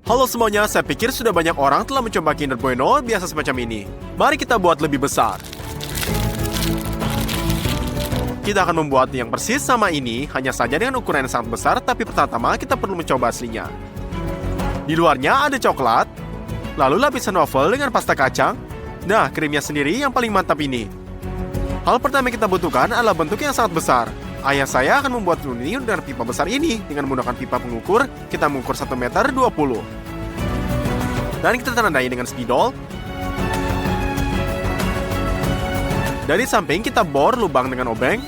Halo semuanya, saya pikir sudah banyak orang telah mencoba Kinder Bueno biasa semacam ini. Mari kita buat lebih besar. Kita akan membuat yang persis sama ini, hanya saja dengan ukuran yang sangat besar, tapi pertama kita perlu mencoba aslinya. Di luarnya ada coklat, lalu lapisan waffle dengan pasta kacang. Nah, krimnya sendiri yang paling mantap ini. Hal pertama yang kita butuhkan adalah bentuk yang sangat besar. Ayah saya akan membuat ini dengan pipa besar ini. Dengan menggunakan pipa pengukur, kita mengukur 1,20 meter. Dan kita tandai dengan spidol. Dari samping kita bor lubang dengan obeng.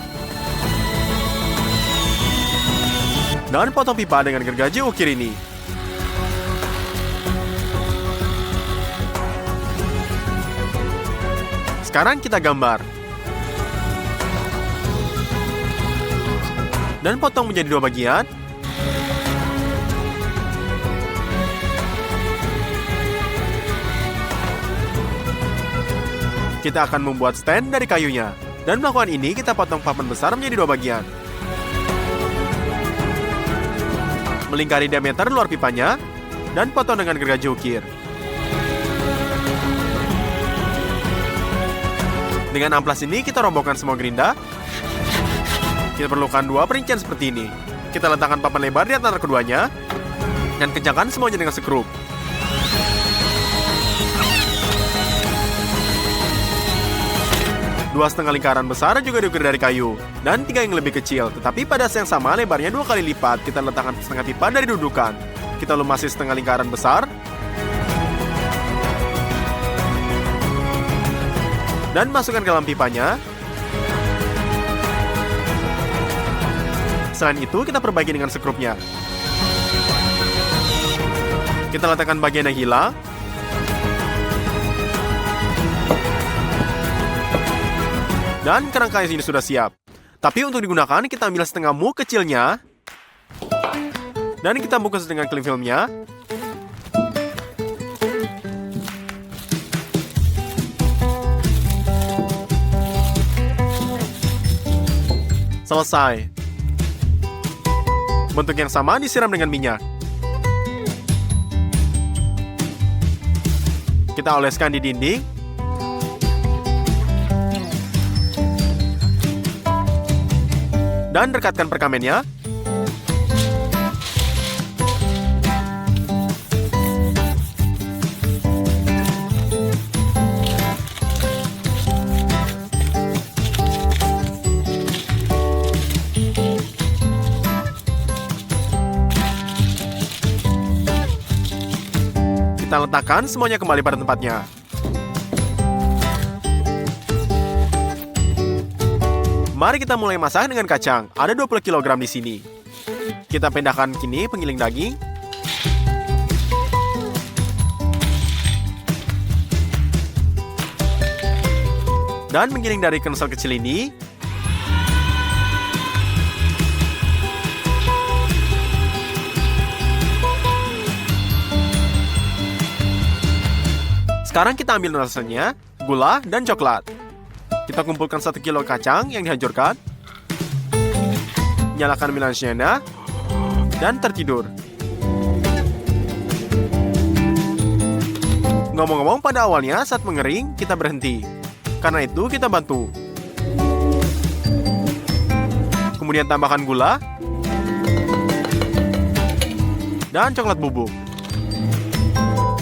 Dan potong pipa dengan gergaji ukir ini. Sekarang kita gambar. Dan potong menjadi 2 bagian. Kita akan membuat stand dari kayunya. Dan melakukan ini, kita potong papan besar menjadi 2 bagian. Melingkari diameter luar pipanya, dan potong dengan gergaji ukir. Dengan amplas ini, kita robohkan semua gerinda. Kita perlukan 2 perincian seperti ini. Kita letakkan papan lebar di antara keduanya, dan kencangkan semuanya dengan skrup. Dua setengah lingkaran besar juga diukir dari kayu, dan 3 yang lebih kecil, tetapi pada yang sama lebarnya 2 kali lipat. Kita letakkan setengah pipa dari dudukan. Kita lumasi setengah lingkaran besar, dan masukkan ke dalam pipanya. Selain itu, kita perbaiki dengan skrupnya. Kita letakkan bagian yang hilang. Dan kerangka ini sudah siap. Tapi untuk digunakan, kita ambil setengah mu kecilnya. Dan kita bungkus dengan cling filmnya. Selesai. Bentuk yang sama disiram dengan minyak. Kita oleskan di dinding. Dan dekatkan perkamennya. Kita letakkan semuanya kembali pada tempatnya. Mari kita mulai masak dengan kacang. Ada 20 kg di sini. Kita pindahkan kini penggiling daging. Dan menggiling dari kensel kecil ini. Sekarang kita ambil rasanya, gula, dan coklat. Kita kumpulkan 1 kilo kacang yang dihancurkan. Nyalakan melange-nya dan tertidur. Ngomong-ngomong, pada awalnya saat mengering kita berhenti. Karena itu kita bantu. Kemudian tambahkan gula dan coklat bubuk.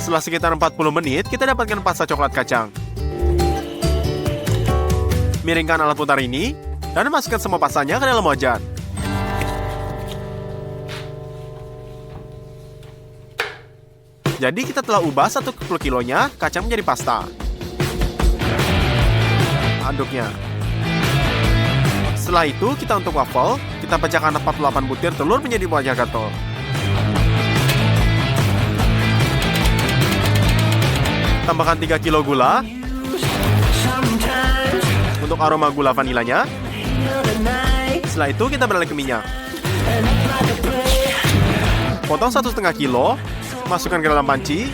Setelah sekitar 40 menit, kita dapatkan pasta coklat kacang. Miringkan alat putar ini, dan masukkan semua pastanya ke dalam wajan. Jadi kita telah ubah 1 kilonya kacang menjadi pasta. Aduknya. Setelah itu, kita untuk waffle, kita pecahkan 48 butir telur menjadi buah gator. Tambahkan 3 kilo gula. Untuk aroma gula vanilanya. Setelah itu kita beralih ke minyak. Potong 1,5 kilo, masukkan ke dalam panci.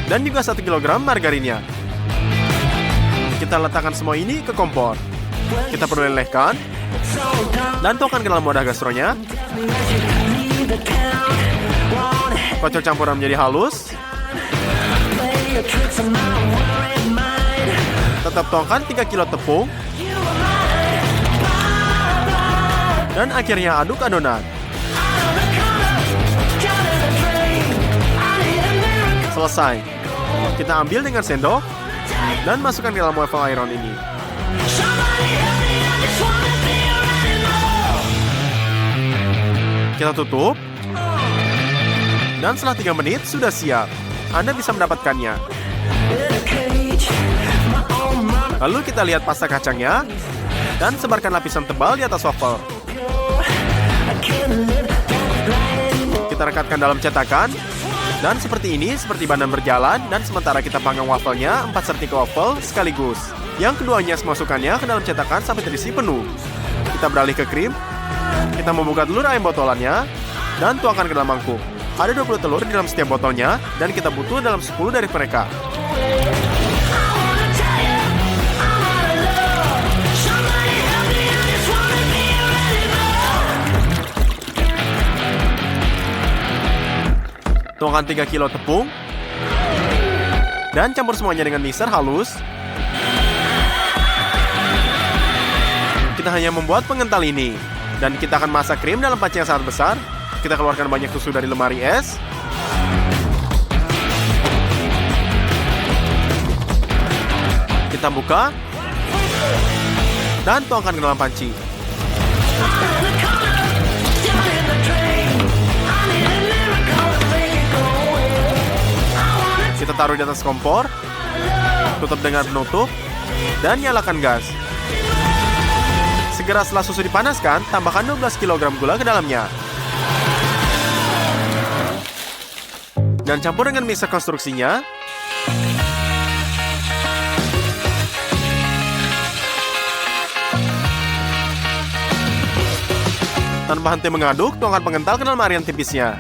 Dan juga 1 kg margarinnya. Kita letakkan semua ini ke kompor. Kita perlu lelehkan. Dan tuangkan ke dalam wadah gastronya. Kocok campuran menjadi halus. Tetap tuangkan 3 kilo tepung. Dan akhirnya aduk adonan. Selesai. Kita ambil dengan sendok dan masukkan ke dalam waffle iron ini. Kita tutup. Dan setelah 3 menit sudah siap. Anda bisa mendapatkannya. Lalu kita lihat pasta kacangnya dan sebarkan lapisan tebal di atas waffle. Kita rekatkan dalam cetakan. Dan seperti ini, seperti bandan berjalan. Dan sementara kita panggang wafelnya 4 sertika waffle sekaligus. Yang keduanya masukkannya ke dalam cetakan sampai terisi penuh. Kita beralih ke krim. Kita membuka telur ayam botolannya dan tuangkan ke dalam mangkuk. Ada 20 telur di dalam setiap botolnya dan kita butuh dalam 10 dari mereka. Tuangkan 3 kilo tepung dan campur semuanya dengan mixer halus. Kita hanya membuat pengental ini dan kita akan masak krim dalam panci yang sangat besar. Kita keluarkan banyak susu dari lemari es. Kita buka dan tuangkan ke dalam panci. Kita taruh di atas kompor, tutup dengan penutup, dan nyalakan gas. Segera setelah susu dipanaskan, tambahkan 12 kg gula ke dalamnya. Dan campur dengan mixer konstruksinya. Tanpa henti mengaduk, tuangkan pengental ke dalam area tipisnya.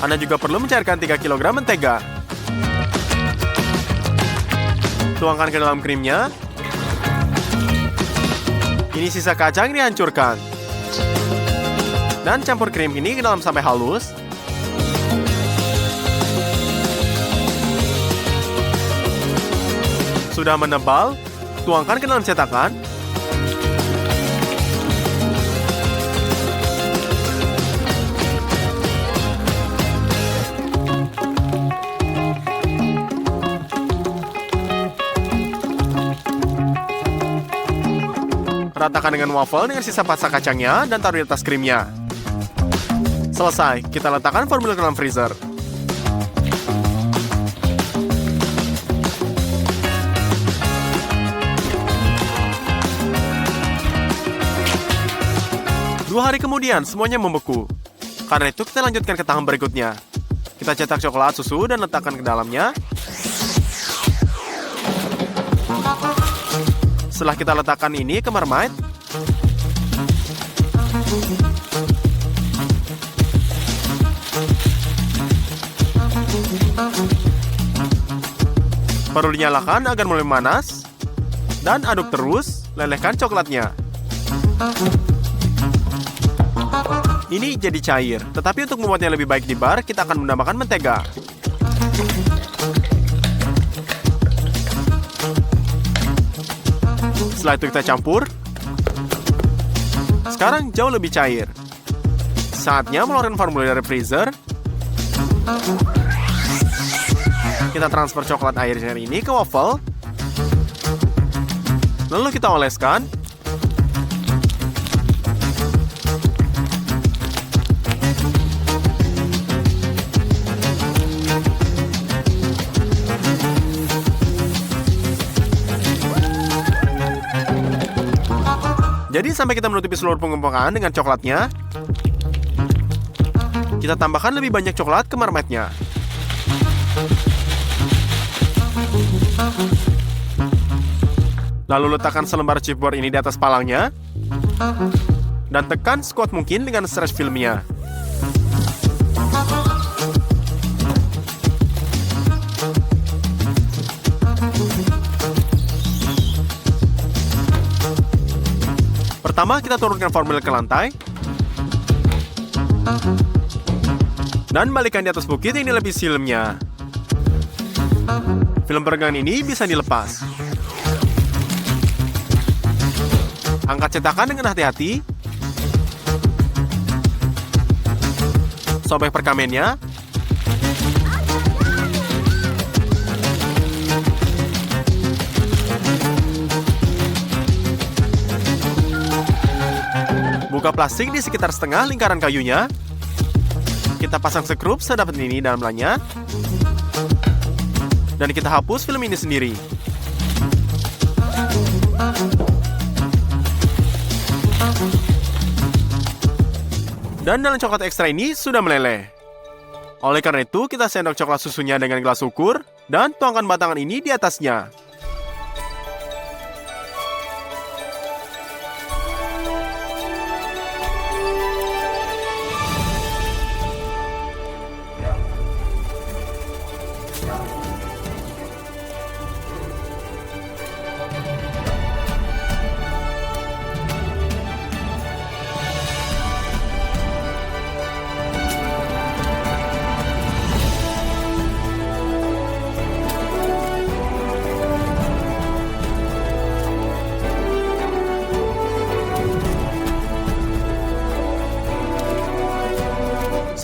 Anda juga perlu mencairkan 3 kg mentega. Tuangkan ke dalam krimnya. Ini sisa kacang yang dihancurkan. Dan campur krim ini ke dalam sampai halus. Sudah menebal, tuangkan ke dalam cetakan. Ratakan dengan waffle dengan sisa pasta kacangnya dan taruh di atas krimnya. Selesai, kita letakkan formulir ke dalam freezer. Dua hari kemudian, semuanya membeku. Karena itu, kita lanjutkan ke tahap berikutnya. Kita cetak coklat susu dan letakkan ke dalamnya. Setelah kita letakkan ini ke marmite, perlu dinyalakan agar mulai memanas, dan aduk terus, lelehkan coklatnya. Ini jadi cair, tetapi untuk membuatnya lebih baik di bar, kita akan menambahkan mentega. Setelah itu kita campur. Sekarang jauh lebih cair. Saatnya mengeluarkan formulir dari freezer. Kita transfer coklat air ini ke waffle. Lalu kita oleskan. Jadi sampai kita menutupi seluruh pengembangan dengan coklatnya, kita tambahkan lebih banyak coklat ke marmite-nya. Lalu letakkan selembar chipboard ini di atas palangnya, dan tekan sekuat mungkin dengan stretch filmnya. Pertama, kita turunkan formulir ke lantai. Dan balikkan di atas bukit yang dilapisi filmnya. Film peregangan ini bisa dilepas. Angkat cetakan dengan hati-hati. Sobek perkamennya. Buka plastik di sekitar setengah lingkaran kayunya. Kita pasang sekrup sedapat ini dalamnya. Dan kita hapus film ini sendiri. Dan dalam coklat ekstra ini sudah meleleh. Oleh karena itu, kita sendok coklat susunya dengan gelas ukur dan tuangkan batangan ini di atasnya.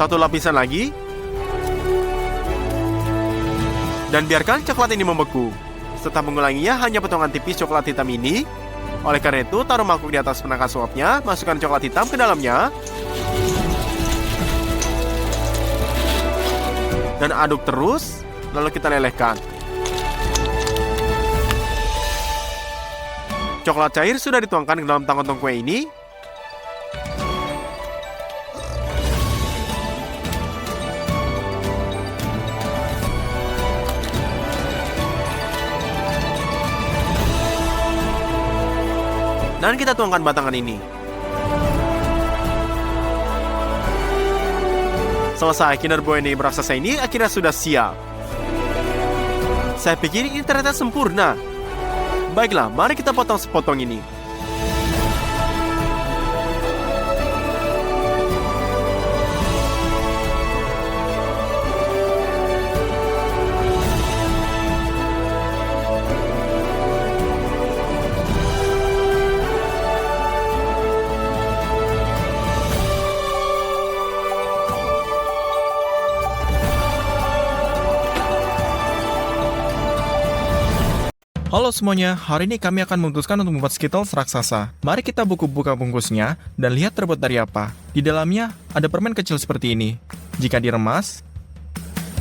Satu lapisan lagi. Dan biarkan coklat ini membeku. Setelah mengulanginya hanya potongan tipis coklat hitam ini. Oleh karena itu, taruh mangkuk di atas penangkas suapnya, masukkan coklat hitam ke dalamnya. Dan aduk terus, lalu kita lelehkan. Coklat cair sudah dituangkan ke dalam tangkotong kue ini. Dan kita tuangkan batangan ini. Selesai, Kinder Bueno raksasa ini akhirnya sudah siap. Saya pikir ini ternyata sempurna. Baiklah, mari kita potong sepotong ini. Halo semuanya, hari ini kami akan memutuskan untuk membuat Skittles raksasa. Mari kita buka bungkusnya dan lihat terbuat dari apa. Di dalamnya ada permen kecil seperti ini. Jika diremas,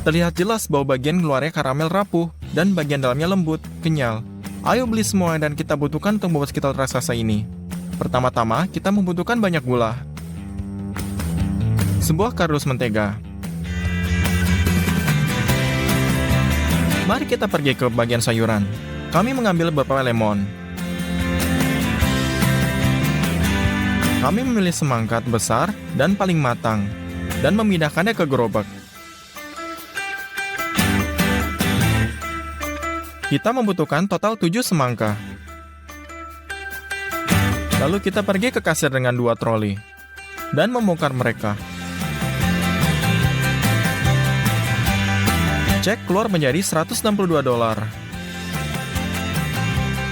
terlihat jelas bahwa bagian luarnya karamel rapuh dan bagian dalamnya lembut, kenyal. Ayo beli semua dan kita butuhkan untuk membuat Skittles raksasa ini. Pertama-tama, kita membutuhkan banyak gula. Sebuah kardus mentega. Mari kita pergi ke bagian sayuran. Kami mengambil beberapa lemon. Kami memilih semangka besar dan paling matang, dan memindahkannya ke gerobak. Kita membutuhkan total 7 semangka. Lalu kita pergi ke kasir dengan 2 troli, dan membongkar mereka. Cek keluar menjadi $162.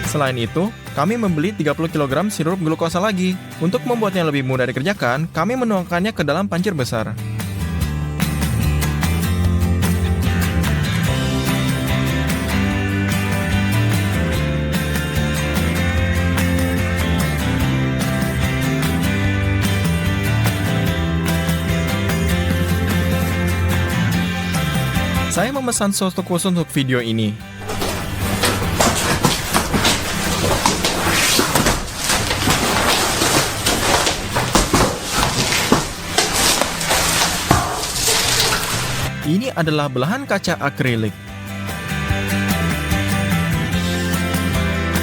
Selain itu, kami membeli 30 kg sirup glukosa lagi. Untuk membuatnya lebih mudah dikerjakan, kami menuangkannya ke dalam pancir besar. Saya memesan soto khusus untuk video ini. Ini adalah belahan kaca akrilik.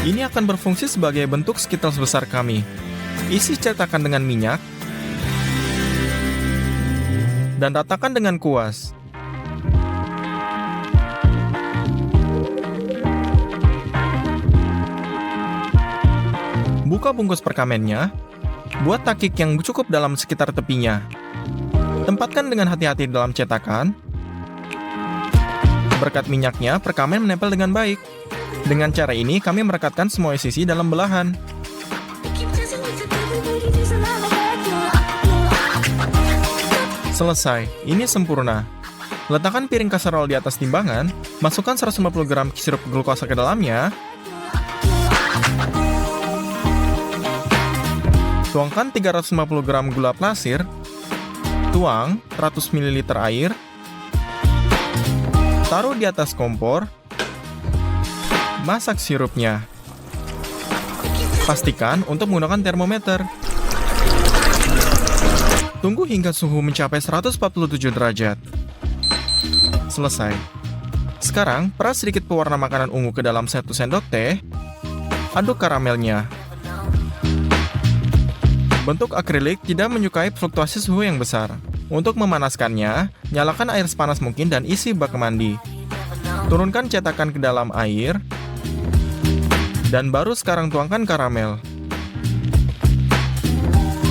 Ini akan berfungsi sebagai bentuk Skittles besar kami. Isi cetakan dengan minyak dan ratakan dengan kuas. Buka bungkus perkamennya Buat takik yang cukup dalam sekitar tepinya. Tempatkan dengan hati-hati dalam cetakan. Berkat minyaknya, perkamen menempel dengan baik. Dengan cara ini, kami merekatkan semua sisi dalam belahan. Selesai, ini sempurna. Letakkan piring kaserol di atas timbangan, masukkan 150 gram sirup glukosa ke dalamnya, tuangkan 350 gram gula pasir, tuang 100 ml air, taruh di atas kompor, masak sirupnya. Pastikan untuk menggunakan termometer. Tunggu hingga suhu mencapai 147 derajat. Selesai. Sekarang, peras sedikit pewarna makanan ungu ke dalam 1 sendok teh. Aduk karamelnya. Bentuk akrilik tidak menyukai fluktuasi suhu yang besar. Untuk memanaskannya, nyalakan air sepanas mungkin dan isi bak mandi. Turunkan cetakan ke dalam air. Dan baru sekarang tuangkan karamel.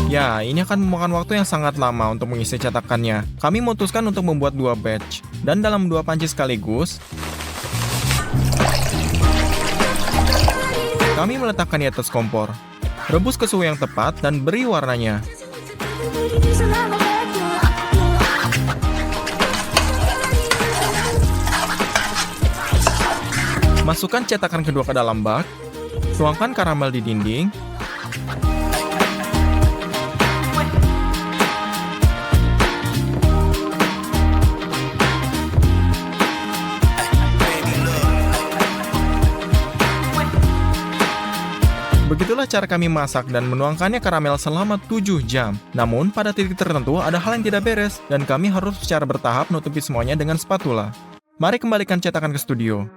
Ya, ini akan memakan waktu yang sangat lama untuk mengisi cetakannya. Kami memutuskan untuk membuat 2 batch. Dan dalam 2 panci sekaligus, kami meletakkan di atas kompor. Rebus ke suhu yang tepat dan beri warnanya. Masukkan cetakan kedua ke dalam bak. Tuangkan karamel di dinding. Begitulah cara kami masak dan menuangkannya karamel selama 7 jam. Namun, pada titik tertentu ada hal yang tidak beres, dan kami harus secara bertahap menutupi semuanya dengan spatula. Mari kembalikan cetakan ke studio.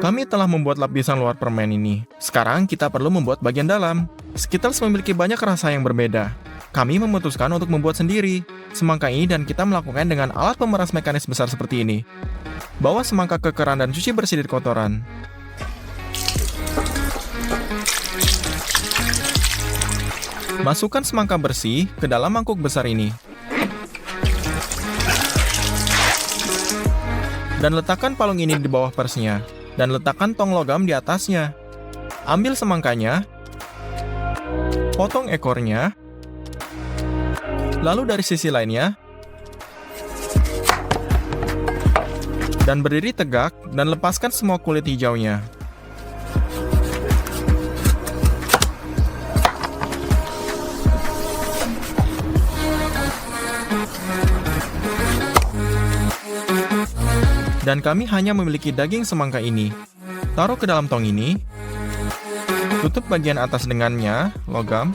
Kami telah membuat lapisan luar permen ini. Sekarang kita perlu membuat bagian dalam. Skittles memiliki banyak rasa yang berbeda. Kami memutuskan untuk membuat sendiri semangka ini dan kita melakukan dengan alat pemeras mekanis besar seperti ini. Bawa semangka ke keran dan cuci bersih dari kotoran. Masukkan semangka bersih ke dalam mangkuk besar ini. Dan letakkan palung ini di bawah persnya. Dan letakkan tong logam di atasnya. Ambil semangkanya. Potong ekornya. Lalu dari sisi lainnya. Dan berdiri tegak dan lepaskan semua kulit hijaunya. Dan kami hanya memiliki daging semangka ini. Taruh ke dalam tong ini. Tutup bagian atas dengannya, logam.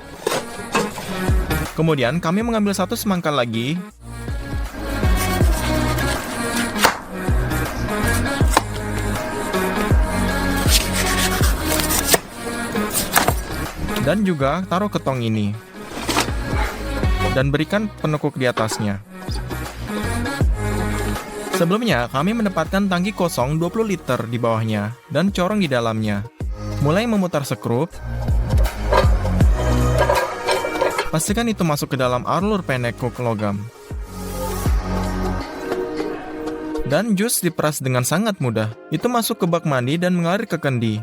Kemudian kami mengambil 1 semangka lagi. Dan juga taruh ke tong ini. Dan berikan penekuk di atasnya. Sebelumnya, kami menempatkan tangki kosong 20 liter di bawahnya dan corong di dalamnya. Mulai memutar sekrup. Pastikan itu masuk ke dalam alur penekuk logam. Dan jus diperas dengan sangat mudah. Itu masuk ke bak mandi dan mengalir ke kendi.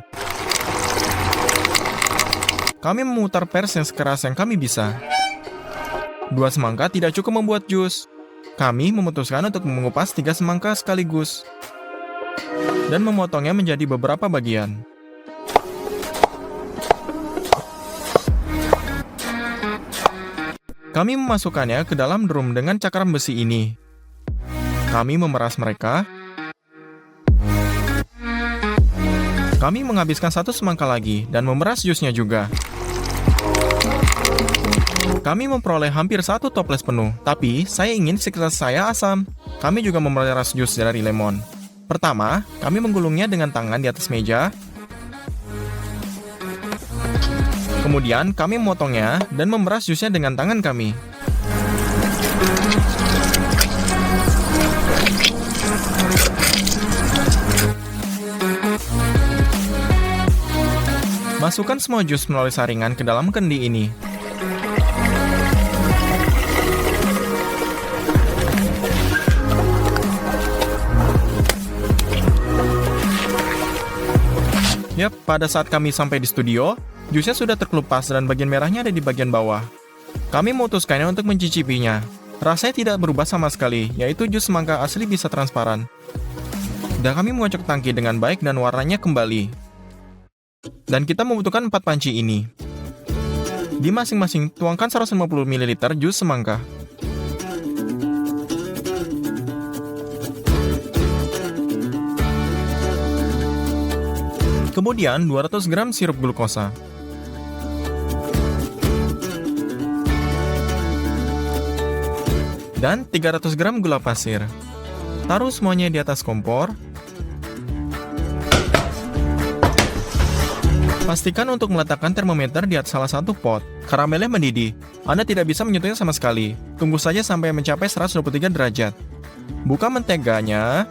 Kami memutar pers yang sekeras yang kami bisa. 2 semangka tidak cukup membuat jus. Kami memutuskan untuk mengupas 3 semangka sekaligus. Dan memotongnya menjadi beberapa bagian. Kami memasukkannya ke dalam drum dengan cakaram besi ini. Kami memeras mereka. Kami menghabiskan 1 semangka lagi dan memeras jusnya juga. Kami memperoleh hampir 1 toples penuh, tapi saya ingin sekilas saya asam. Kami juga memeras jus dari lemon. Pertama, kami menggulungnya dengan tangan di atas meja. Kemudian, kami memotongnya dan memeras jusnya dengan tangan kami. Masukkan semua jus melalui saringan ke dalam kendi ini. Yap, pada saat kami sampai di studio, jusnya sudah terkelupas dan bagian merahnya ada di bagian bawah. Kami memutuskannya untuk mencicipinya. Rasanya tidak berubah sama sekali, yaitu jus semangka asli bisa transparan. Dan kami mengocok tangki dengan baik dan warnanya kembali. Dan kita membutuhkan 4 panci ini. Di masing-masing tuangkan 150 ml jus semangka. Kemudian 200 gram sirup glukosa. Dan 300 gram gula pasir. Taruh semuanya di atas kompor. Pastikan untuk meletakkan termometer di atas salah satu pot. Karamelnya mendidih. Anda tidak bisa menyentuhnya sama sekali. Tunggu saja sampai mencapai 123 derajat. Buka menteganya.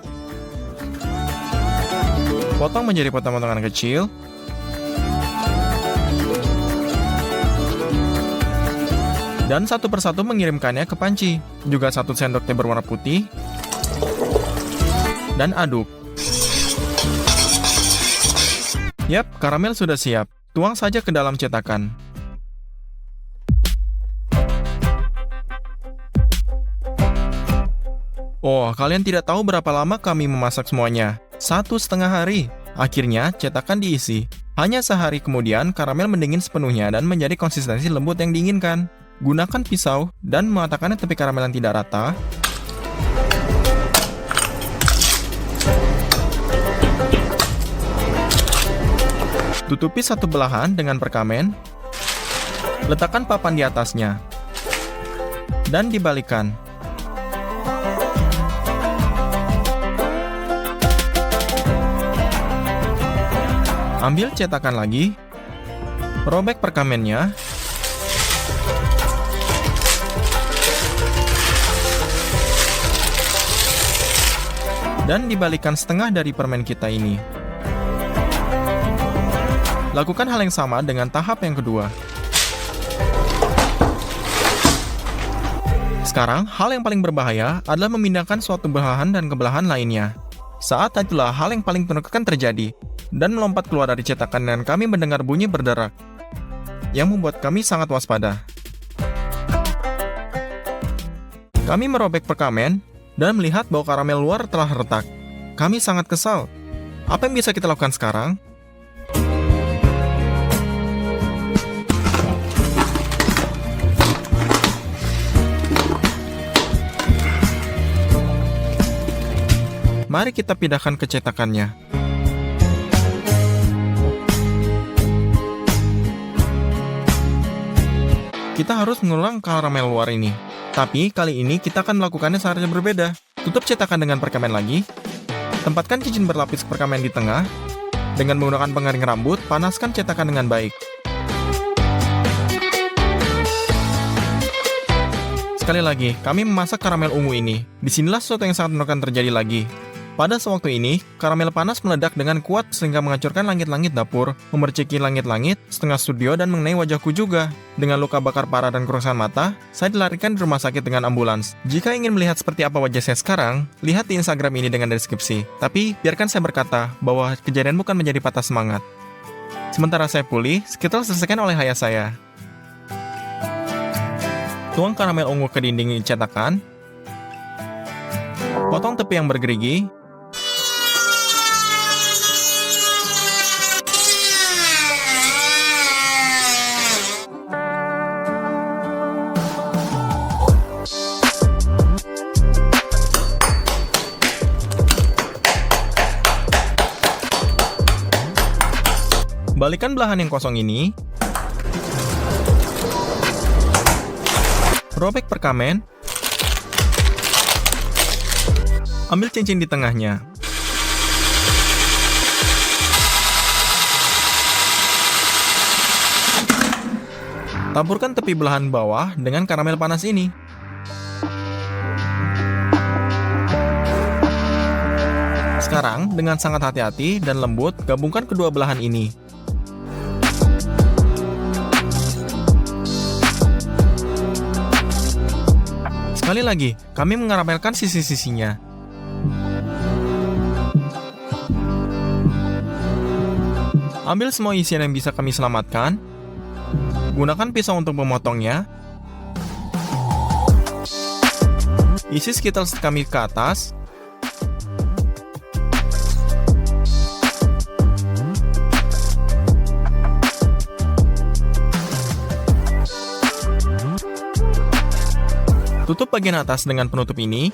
Potong menjadi potongan-potongan kecil. Dan satu persatu mengirimkannya ke panci. Juga 1 sendok teh berwarna putih. Dan aduk. Yap, karamel sudah siap. Tuang saja ke dalam cetakan. Oh, kalian tidak tahu berapa lama kami memasak semuanya. 1,5 hari. Akhirnya, cetakan diisi. Hanya sehari kemudian, karamel mendingin sepenuhnya dan menjadi konsistensi lembut yang diinginkan. Gunakan pisau dan mengatakannya tepi karamel yang tidak rata. Tutupi satu belahan dengan perkamen. Letakkan papan di atasnya. Dan dibalikan. Ambil cetakan lagi, robek perkamennya, dan dibalikan setengah dari permen kita ini. Lakukan hal yang sama dengan tahap yang kedua. Sekarang, hal yang paling berbahaya adalah memindahkan suatu belahan dan ke belahan lainnya. Saat itulah hal yang paling menakutkan terjadi, dan melompat keluar dari cetakan dan kami mendengar bunyi berderak, yang membuat kami sangat waspada. Kami merobek perkamen, dan melihat bahwa karamel luar telah retak. Kami sangat kesal. Apa yang bisa kita lakukan sekarang? Mari kita pindahkan ke cetakannya. Kita harus mengulang karamel luar ini. Tapi kali ini kita akan melakukannya secara berbeda. Tutup cetakan dengan perkamen lagi. Tempatkan cincin berlapis perkamen di tengah. Dengan menggunakan pengering rambut, panaskan cetakan dengan baik. Sekali lagi, kami memasak karamel ungu ini. Disinilah sesuatu yang sangat menakutkan terjadi lagi. Pada sewaktu ini, karamel panas meledak dengan kuat sehingga menghancurkan langit-langit dapur, memerciki langit-langit, setengah studio, dan mengenai wajahku juga. Dengan luka bakar parah dan kerusakan mata, saya dilarikan di rumah sakit dengan ambulans. Jika ingin melihat seperti apa wajah saya sekarang, lihat di Instagram ini dengan deskripsi. Tapi, biarkan saya berkata bahwa kejadian bukan menjadi patah semangat. Sementara saya pulih, Skittles selesaikan oleh ayah saya. Tuang karamel ungu ke dinding cetakan. Potong tepi yang bergerigi. Balikan belahan yang kosong ini. Robek perkamen. Ambil cincin di tengahnya. Taburkan tepi belahan bawah dengan karamel panas ini. Sekarang, dengan sangat hati-hati dan lembut, gabungkan kedua belahan ini. Sekali lagi, kami mengaramelkan sisi-sisinya. Ambil semua isian yang bisa kami selamatkan. Gunakan pisau untuk memotongnya. Isi Skittles kami ke atas. Tutup bagian atas dengan penutup ini.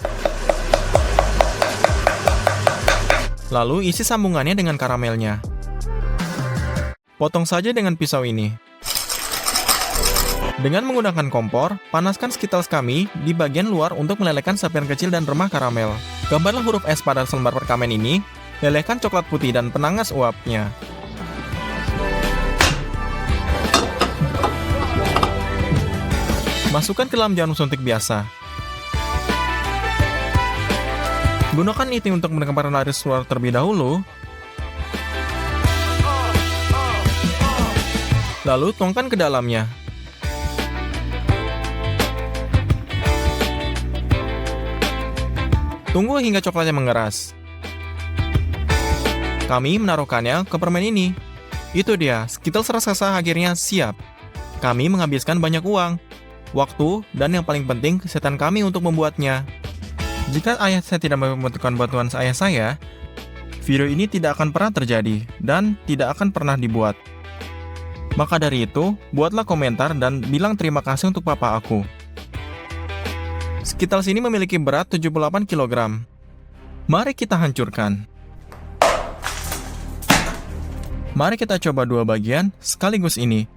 Lalu isi sambungannya dengan karamelnya. Potong saja dengan pisau ini. Dengan menggunakan kompor, panaskan Skittles kami di bagian luar untuk melelehkan sapian kecil dan remah karamel. Gambarlah huruf S pada selembar perkamen ini. Lelehkan coklat putih dan penangas uapnya. Masukkan ke dalam jarum suntik biasa. Gunakan itu untuk menekan air keluar terlebih dahulu. Lalu tuangkan ke dalamnya. Tunggu hingga coklatnya mengeras. Kami menaruhkannya ke permen ini. Itu dia, Skittles raksasa akhirnya siap. Kami menghabiskan banyak uang, waktu, dan yang paling penting kesehatan kami untuk membuatnya. Jika ayah saya tidak membutuhkan bantuan ayah saya, video ini tidak akan pernah terjadi dan tidak akan pernah dibuat. Maka dari itu, buatlah komentar dan bilang terima kasih untuk papa aku. Skittles ini memiliki berat 78 kg. Mari kita hancurkan. Mari kita coba dua bagian sekaligus ini.